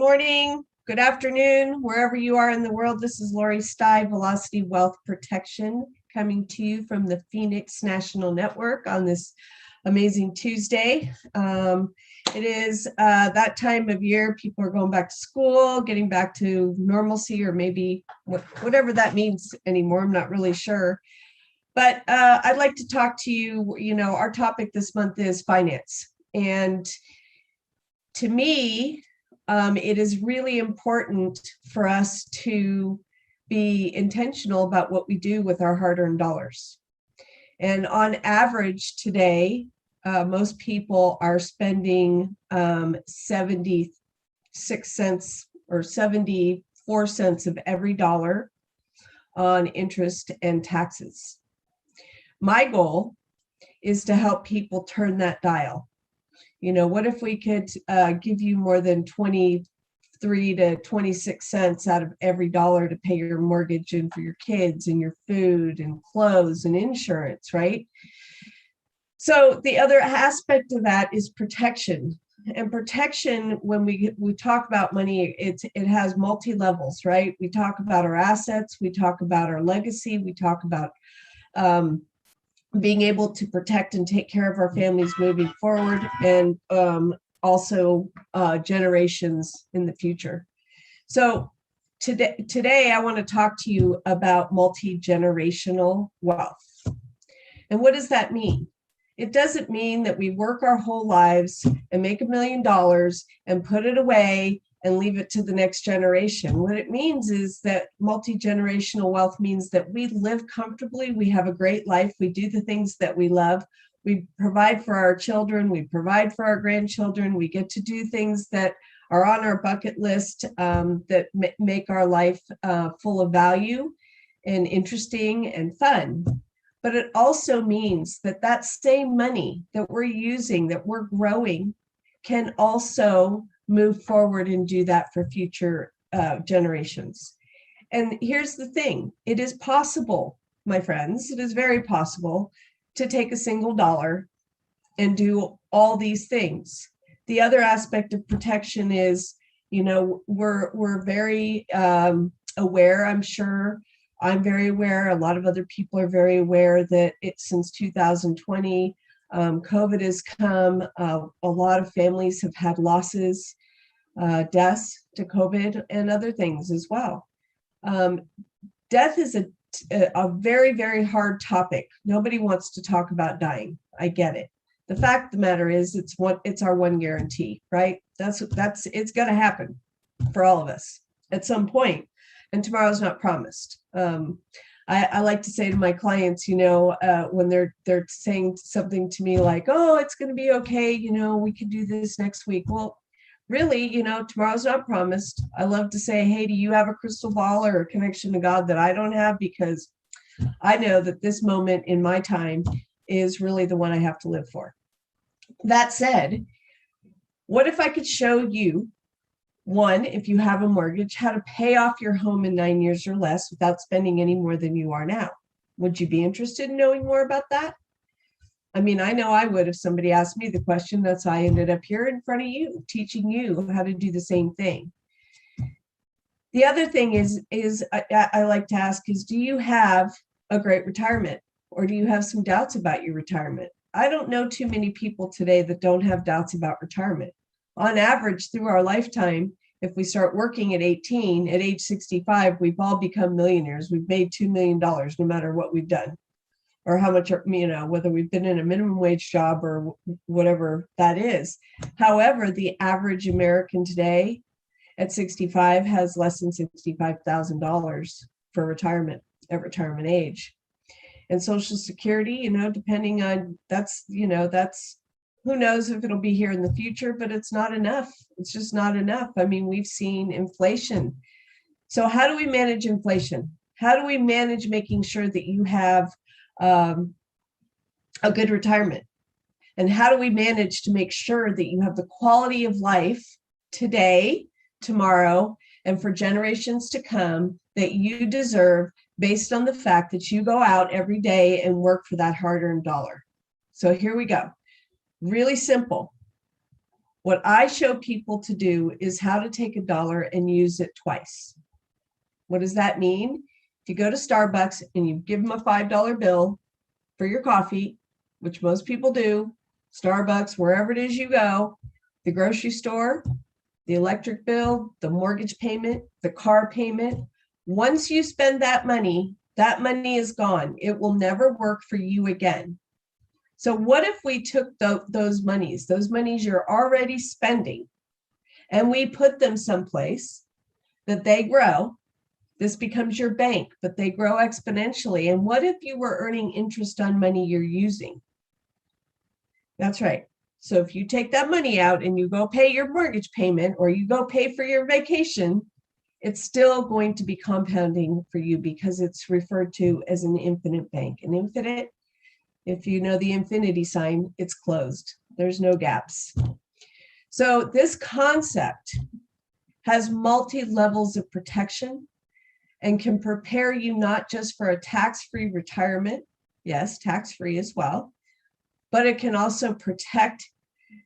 morning, good afternoon, wherever you are in the world. This is Lori Stai, Velocity Wealth Protection, coming to you from the Phoenix National Network on this amazing Tuesday. It is that time of year. People are going back to school, getting back to normalcy, or maybe whatever that means anymore. I'm not really sure. But I'd like to talk to you. Our topic this month is finance. And to me, it is really important for us to be intentional about what we do with our hard-earned dollars. And on average today, most people are spending 76 cents or 74 cents of every dollar on interest and taxes. My goal is to help people turn that dial. What if we could give you more than 23 to 26 cents out of every dollar to pay your mortgage and for your kids and your food and clothes and insurance, right? So the other aspect of that is protection. And protection, when we talk about money, it has multi-levels, right? We talk about our assets, we talk about our legacy, we talk about being able to protect and take care of our families moving forward, and also generations in the future. So today I want to talk to you about multi-generational wealth. And what does that mean? It doesn't mean that we work our whole lives and make $1 million and put it away and leave it to the next generation. What it means is that multi-generational wealth means that we live comfortably, we have a great life, we do the things that we love, we provide for our children, we provide for our grandchildren, we get to do things that are on our bucket list that make our life full of value and interesting and fun. But it also means that that same money that we're using, that we're growing, can also move forward and do that for future generations. And here's the thing. It is possible, my friends, it is very possible to take a single dollar and do all these things. The other aspect of protection is, we're very aware, I'm sure. I'm very aware, a lot of other people are very aware that since 2020, COVID has come. A lot of families have had losses, deaths to COVID, and other things as well. Death is a very, very hard topic. Nobody wants to talk about dying. I get it. The fact of the matter is, it's our one guarantee, right? It's going to happen for all of us at some point, and tomorrow's not promised. I like to say to my clients, when they're saying something to me like, "Oh, it's going to be okay, we can do this next week." Well, really, tomorrow's not promised. I love to say, "Hey, do you have a crystal ball or a connection to God that I don't have?" Because I know that this moment in my time is really the one I have to live for. That said, what if I could show you, one, if you have a mortgage, how to pay off your home in 9 years or less without spending any more than you are now? Would you be interested in knowing more about that? I mean, I know I would if somebody asked me the question. That's how I ended up here in front of you, teaching you how to do the same thing. The other thing is I like to ask is, do you have a great retirement, or do you have some doubts about your retirement? I don't know too many people today that don't have doubts about retirement. On average, through our lifetime, if we start working at 18, at age 65, we've all become millionaires. We've made $2 million no matter what we've done, or how much, whether we've been in a minimum wage job or whatever that is. However, the average American today at 65 has less than $65,000 for retirement at retirement age. And Social Security, depending on that's who knows if it'll be here in the future, but it's not enough. It's just not enough. I mean, we've seen inflation. So how do we manage inflation? How do we manage making sure that you have a good retirement? And how do we manage to make sure that you have the quality of life today, tomorrow, and for generations to come that you deserve, based on the fact that you go out every day and work for that hard-earned dollar? So here we go. Really simple. What I show people to do is how to take $1 and use it twice. What does that mean? If you go to Starbucks and you give them a $5 bill for your coffee, which most people do, Starbucks, wherever it is you go, the grocery store, the electric bill, the mortgage payment, the car payment, once you spend that money is gone. It will never work for you again. So what if we took those monies you're already spending, and we put them someplace that they grow? This becomes your bank, but they grow exponentially. And what if you were earning interest on money you're using? That's right. So if you take that money out and you go pay your mortgage payment or you go pay for your vacation, it's still going to be compounding for you because it's referred to as an infinite bank. An infinite, if you know the infinity sign, it's closed. There's no gaps. So this concept has multi-levels of protection and can prepare you not just for a tax-free retirement, yes, tax-free as well, but it can also protect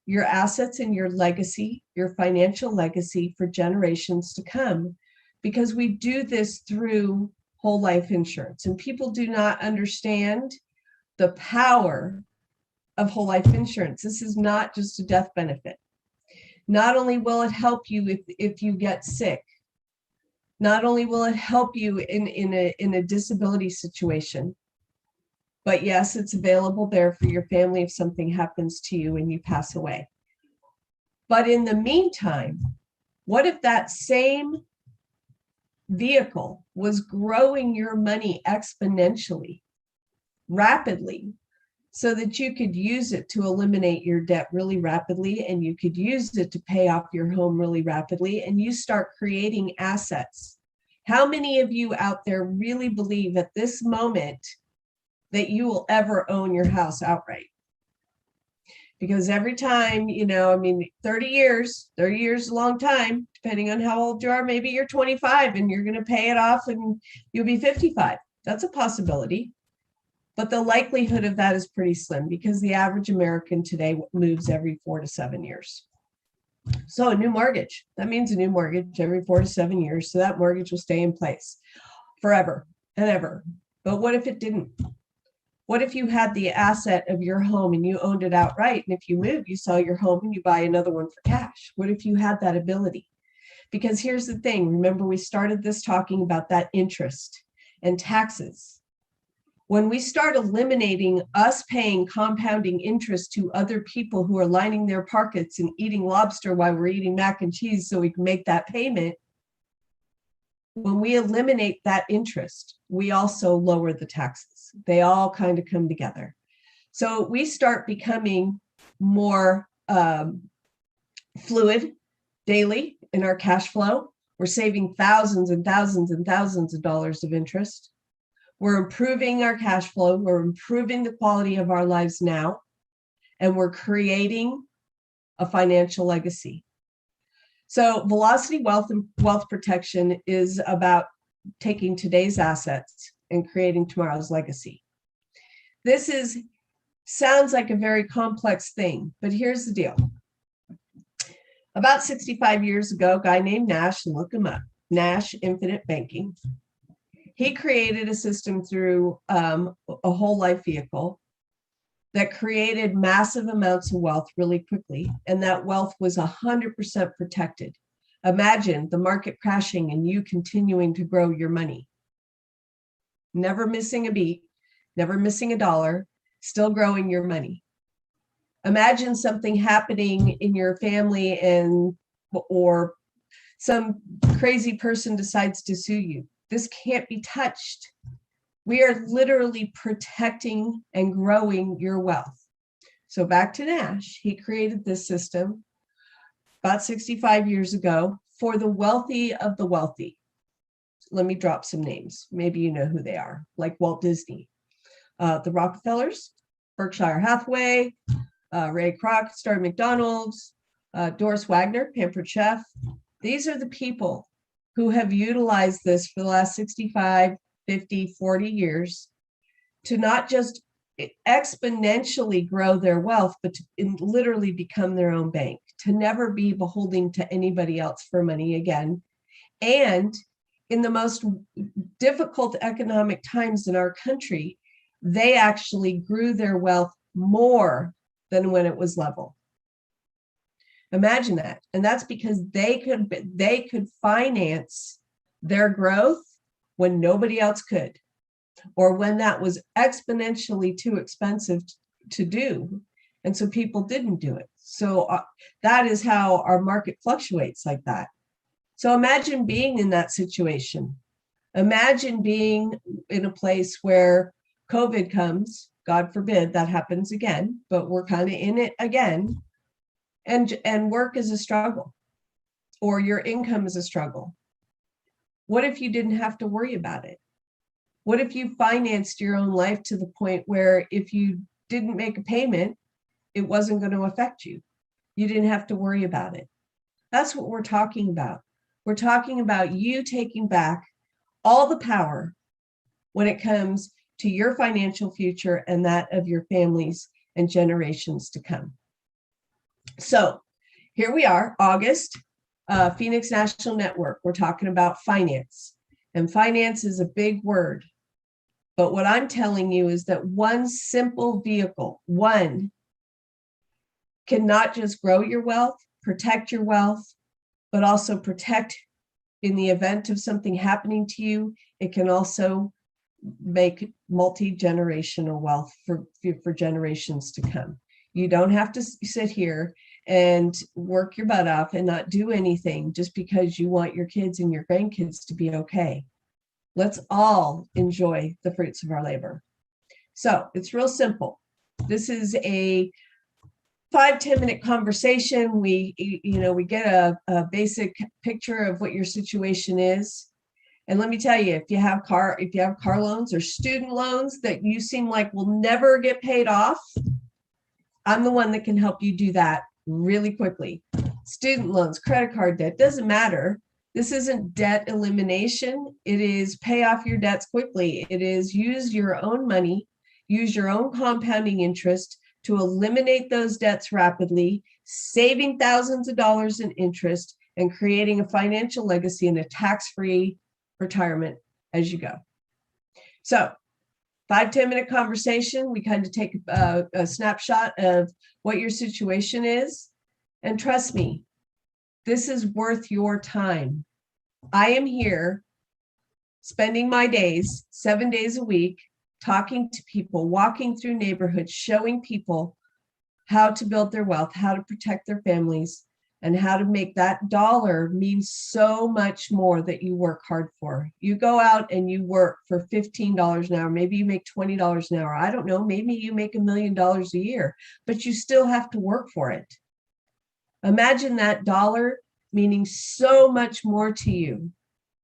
your assets and your legacy, your financial legacy for generations to come, because we do this through whole life insurance. And people do not understand the power of whole life insurance. This is not just a death benefit. Not only will it help you if you get sick, not only will it help you in a disability situation, but yes, it's available there for your family if something happens to you and you pass away. But in the meantime, what if that same vehicle was growing your money exponentially, rapidly, so that you could use it to eliminate your debt really rapidly, and you could use it to pay off your home really rapidly, and you start creating assets? How many of you out there really believe at this moment that you will ever own your house outright? Because every time, 30 years is a long time, depending on how old you are. Maybe you're 25 and you're going to pay it off and you'll be 55. That's a possibility. But the likelihood of that is pretty slim because the average American today moves every 4 to 7 years. So a new mortgage, that means a new mortgage every 4 to 7 years. So that mortgage will stay in place forever and ever. But what if it didn't? What if you had the asset of your home and you owned it outright? And if you move, you sell your home and you buy another one for cash. What if you had that ability? Because here's the thing. Remember, we started this talking about that interest and taxes. When we start eliminating us paying compounding interest to other people who are lining their pockets and eating lobster while we're eating mac and cheese so we can make that payment, when we eliminate that interest, we also lower the taxes. They all kind of come together. So we start becoming more fluid daily in our cash flow. We're saving thousands and thousands and thousands of dollars of interest. We're improving our cash flow. We're improving the quality of our lives now, and we're creating a financial legacy. So Velocity Wealth and Wealth Protection is about taking today's assets and creating tomorrow's legacy. This sounds like a very complex thing, but here's the deal. About 65 years ago, a guy named Nash, and look him up, Nash Infinite Banking, he created a system through a whole life vehicle that created massive amounts of wealth really quickly, and that wealth was 100% protected. Imagine the market crashing and you continuing to grow your money. Never missing a beat, never missing a dollar, still growing your money. Imagine something happening in your family or some crazy person decides to sue you. This can't be touched. We are literally protecting and growing your wealth. So back to Nash, he created this system about 65 years ago for the wealthy of the wealthy. Let me drop some names. Maybe you know who they are, like Walt Disney, the Rockefellers, Berkshire Hathaway, Ray Kroc started McDonald's, Doris Wagner, Pampered Chef. These are the people who have utilized this for the last 65, 50, 40 years to not just exponentially grow their wealth, but to literally become their own bank, to never be beholden to anybody else for money again. And in the most difficult economic times in our country, they actually grew their wealth more than when it was level. Imagine that. And that's because they could finance their growth when nobody else could, or when that was exponentially too expensive to do. And so people didn't do it. So that is how our market fluctuates like that. So imagine being in that situation. Imagine being in a place where COVID comes, God forbid that happens again, but we're kind of in it again. And work is a struggle, or your income is a struggle. What if you didn't have to worry about it? What if you financed your own life to the point where if you didn't make a payment, it wasn't going to affect you? You didn't have to worry about it. That's what we're talking about. We're talking about you taking back all the power when it comes to your financial future and that of your families and generations to come. So here we are, August, Phoenix National Network. We're talking about finance. And finance is a big word. But what I'm telling you is that one simple vehicle, one, can not just grow your wealth, protect your wealth, but also protect in the event of something happening to you. It can also make multi-generational wealth for generations to come. You don't have to sit here and work your butt off and not do anything just because you want your kids and your grandkids to be okay. Let's all enjoy the fruits of our labor. So it's real simple. This is a 5-10 minute conversation. We get a basic picture of what your situation is. And let me tell you, if you have car loans or student loans that you seem like will never get paid off, I'm the one that can help you do that really quickly. Student loans, credit card debt, doesn't matter. This isn't debt elimination. It is pay off your debts quickly. It is use your own money, use your own compounding interest to eliminate those debts rapidly, saving thousands of dollars in interest, and creating a financial legacy and a tax-free retirement as you go. So 5-10 minute conversation. We kind of take a snapshot of what your situation is. And trust me, this is worth your time. I am here spending my days, 7 days a week, talking to people, walking through neighborhoods, showing people how to build their wealth, how to protect their families, and how to make that dollar mean so much more that you work hard for. You go out and you work for $15 an hour. Maybe you make $20 an hour. I don't know. Maybe you make $1 million a year, but you still have to work for it. Imagine that dollar meaning so much more to you.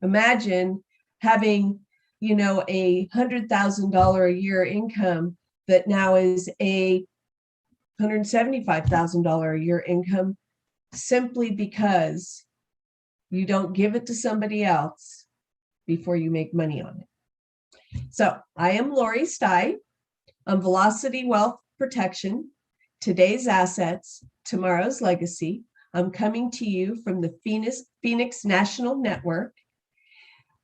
Imagine having, a $100,000 a year income that now is a $175,000 a year income, simply because you don't give it to somebody else before you make money on it. So I am Lori Stai on Velocity Wealth Protection, today's assets, tomorrow's legacy. I'm coming to you from the Phoenix National Network.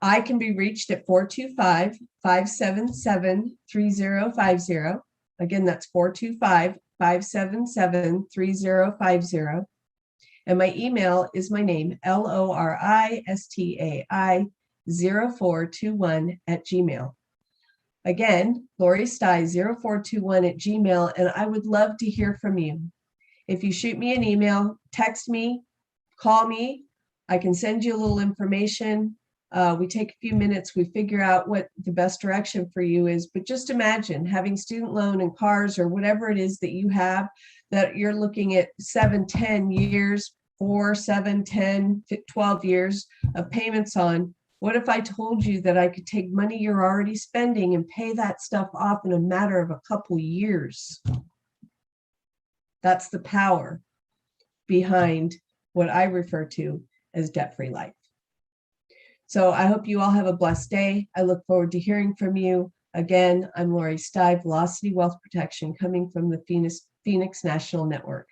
I can be reached at 425-577-3050. Again, that's 425-577-3050. And my email is my name, LORISTAI0421 @gmail. Again, Lori Stai 0421 @gmail. And I would love to hear from you. If you shoot me an email, text me, call me, I can send you a little information. We take a few minutes, we figure out what the best direction for you is. But just imagine having student loan and cars or whatever it is that you have that you're looking at 7-10 years, 4, 7, 10, 12 years of payments on. What if I told you that I could take money you're already spending and pay that stuff off in a matter of a couple years? That's the power behind what I refer to as debt-free life. So I hope you all have a blessed day. I look forward to hearing from you. Again, I'm Lori Stai, Velocity Wealth Protection, coming from the Phoenix National Network.